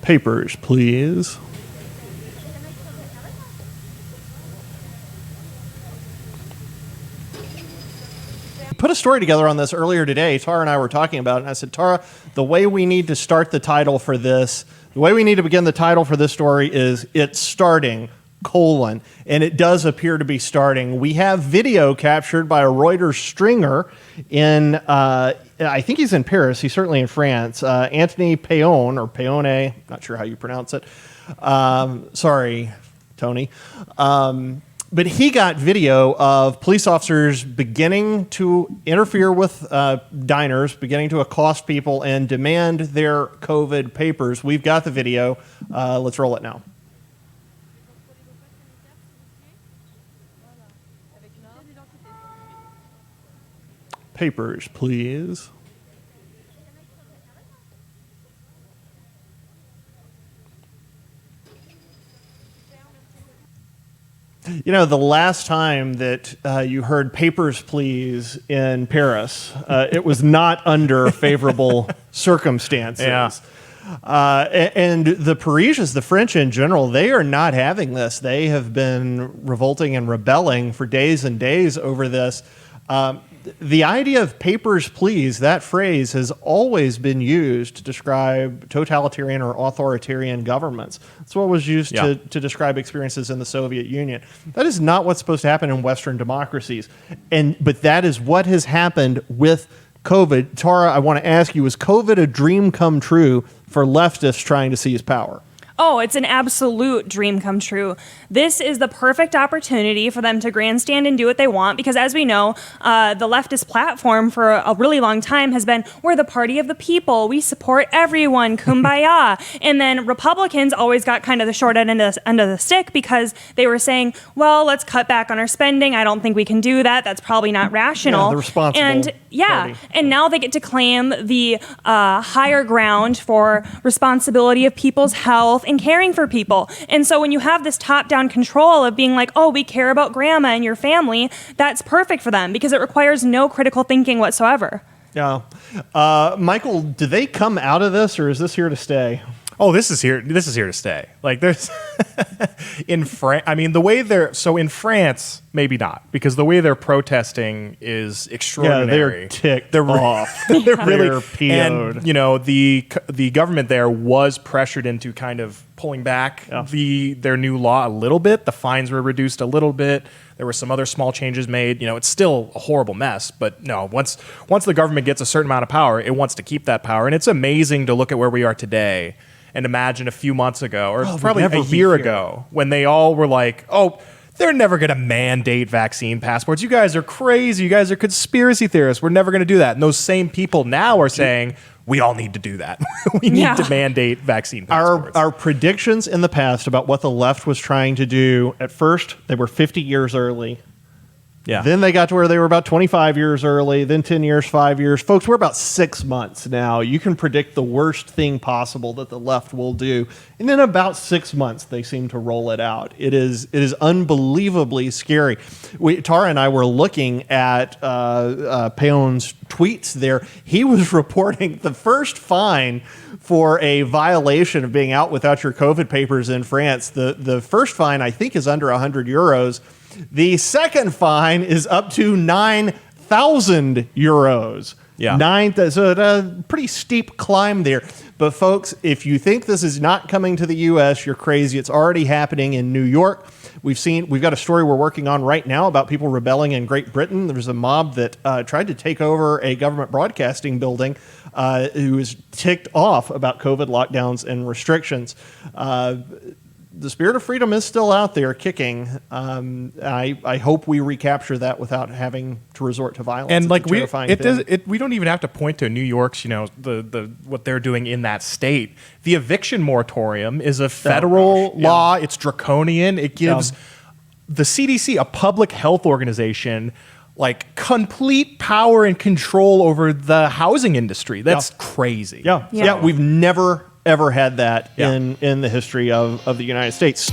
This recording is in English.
Papers, please. Put a story together on this earlier today. Tara and I were talking about it, and I said, Tara, the way we need to start the title for this, the way we need to begin the title for this story is "It's starting, : and it does appear to be starting. We have video captured by a Reuters stringer in, I think he's in Paris. He's certainly in France. Anthony Payon, or Payone, not sure how you pronounce it. Sorry, Tony. But he got video of police officers beginning to interfere with diners, beginning to accost people and demand their COVID papers. We've got the video. Let's roll it now. Papers, please. You know, the last time that you heard "Papers, please" in Paris, it was not under favorable circumstances. Yeah. And the Parisians, the French in general, they are not having this. They have been revolting and rebelling for days and days over this. The idea of "papers, please," that phrase has always been used to describe totalitarian or authoritarian governments. That's what was used to describe experiences in the Soviet Union. That is not what's supposed to happen in Western democracies. But that is what has happened with COVID. Tara, I want to ask you, is COVID a dream come true for leftists trying to seize power? Oh, it's an absolute dream come true. This is the perfect opportunity for them to grandstand and do what they want because, as we know, the leftist platform for a really long time has been, we're the party of the people. We support everyone. Kumbaya. And then Republicans always got kind of the short end of the stick because they were saying, well, let's cut back on our spending. I don't think we can do that. That's probably not rational. Yeah, the responsible party. And now they get to claim the higher ground for responsibility of people's health and caring for people. And so when you have this top-down control of being like, oh, we care about grandma and your family, that's perfect for them because it requires no critical thinking whatsoever. Yeah. Michael, do they come out of this or is this here to stay? Oh, this is here to stay. Like there's in France, I mean, the way in France, maybe not, because the way they're protesting is extraordinary. Yeah, they're ticked off. They're really PO'd. And, you know, the government there was pressured into kind of pulling back their new law a little bit. The fines were reduced a little bit. There were some other small changes made. You know, it's still a horrible mess, but no, once the government gets a certain amount of power, it wants to keep that power. And it's amazing to look at where we are today and imagine a few months ago, or probably a year ago, when they all were like, oh, they're never going to mandate vaccine passports. You guys are crazy. You guys are conspiracy theorists. We're never going to do that. And those same people now are saying, we all need to do that. We need to mandate vaccine passports. Our predictions in the past about what the left was trying to do, at first, they were 50 years early. Yeah. Then they got to where they were about 25 years early, then 10 years, 5 years. Folks, we're about 6 months now. You can predict the worst thing possible that the left will do. And in about 6 months, they seem to roll it out. It is unbelievably scary. Tara and I were looking at Payon's tweets there. He was reporting the first fine for a violation of being out without your COVID papers in France. The first fine, I think, is under 100 euros. The second fine is up to 9,000 euros. Yeah. So a pretty steep climb there. But folks, if you think this is not coming to the U.S., you're crazy. It's already happening in New York. We've got a story we're working on right now about people rebelling in Great Britain. There was a mob that tried to take over a government broadcasting building who was ticked off about COVID lockdowns and restrictions. The spirit of freedom is still out there kicking. I hope we recapture that without having to resort to violence. And like we don't even have to point to New York's, the what they're doing in that state. The eviction moratorium is a federal law. It's draconian. It gives the CDC, a public health organization, like complete power and control over the housing industry. That's crazy. Yeah. We've never ever had that in the history of the United States.